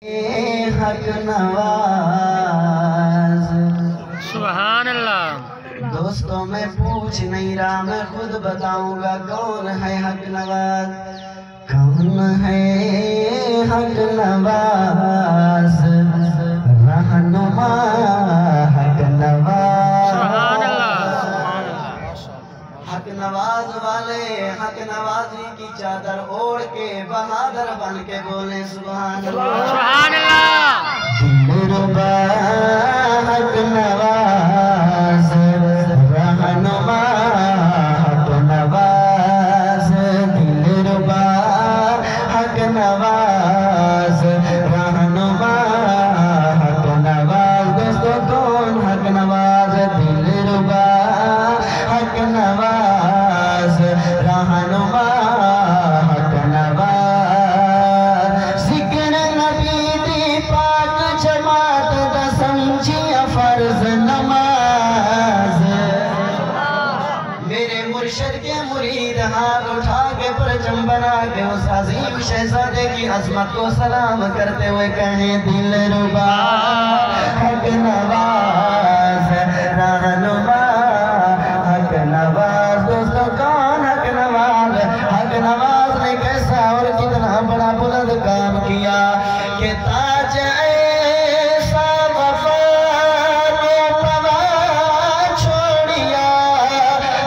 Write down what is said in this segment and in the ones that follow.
हक नवाज। सुभान अल्लाह। दोस्तों मैं पूछ नहीं रहा, मैं खुद बताऊंगा कौन है हक नवाज। कौन है हक नवाज? रहनुमा हक नवाज। सुभान अल्लाह। हक नवाज वाले हक नवाजी की चादर ओढ़ के बहादुर बन के बोले सुभान अल्लाह। सुभान अल्लाह। दिलरुबा हक नवाज, रहनुमा हक नवाज। दिलरुबा हक नवाज, रहनुमा हक नवाज। दोस्तों कौन हक नवाज? दिलरुबा हक नवाज, रहनुमा हक नवाज। जिक्र नबी दी पाक जमात दा समझिया फर्ज नमाज। मेरे मुर्शिद के मुरीद हाथ उठा के परचम बना के उस अजीम शहजादे की अजमत को सलाम करते हुए कहें दिलरुबा हक नवाज, रहनुमा हक नवाज। दोस्तों कौन हक नवाज? हक नवाज ने कैसा और कितना बड़ा बुलंद काम किया कि ताज ऐसा वफा ने पवा छोड़िया।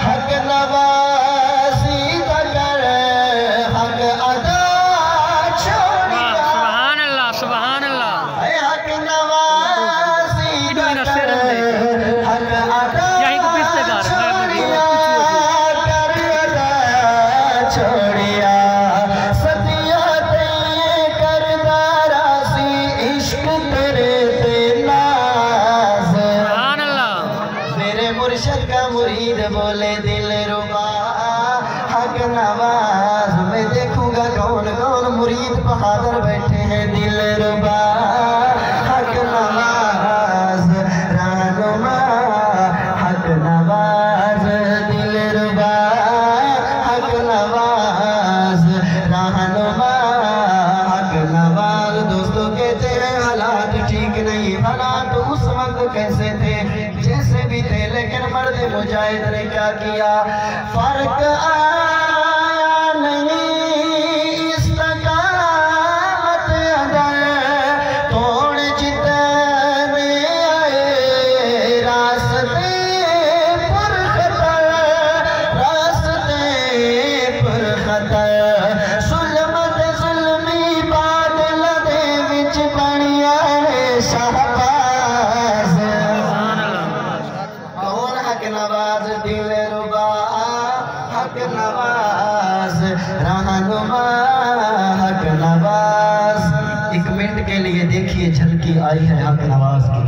हक नवाजी कर हक अदा छोड़िया। सुभान अल्लाह। सुभान अल्लाह। हक नवाजी कर हक अदा यहीं को पीछे गा रहे हैं। छोड़िया सतिया ते करदारा सी इश्क तेरे ते नाज। सुभान अल्लाह। मेरे मुर्शिद का मुरीद बोले दिलरुबा हक नवाज। मैं देखूंगा कौन कौन मुरीद बहादुर बैठे हैं। दिलरुबा हक नवाज, रहनुमा हक नवाज। दिलरुबा हक नवाज, रहनुमा हक नवाज। दोस्तों कहते हैं हालात ठीक नहीं। हालात उस वक्त कैसे थे? जैसे भी थे, लेकिन मर्द मुजाहिद ने क्या किया? फर्क आया नहीं इस्तकामत अदर, तोड़ जितने आए रास्ते पर खतर, रास्ते पर खतर। जुल्मत जुल्मी बादल दे विच बनिया रे शाहबाज। कौन हक नवाज? दिलरुबा हक नवाज, रहनुमा हक नवाज। एक मिनट के लिए देखिए झलकी आई है हक नवाज की।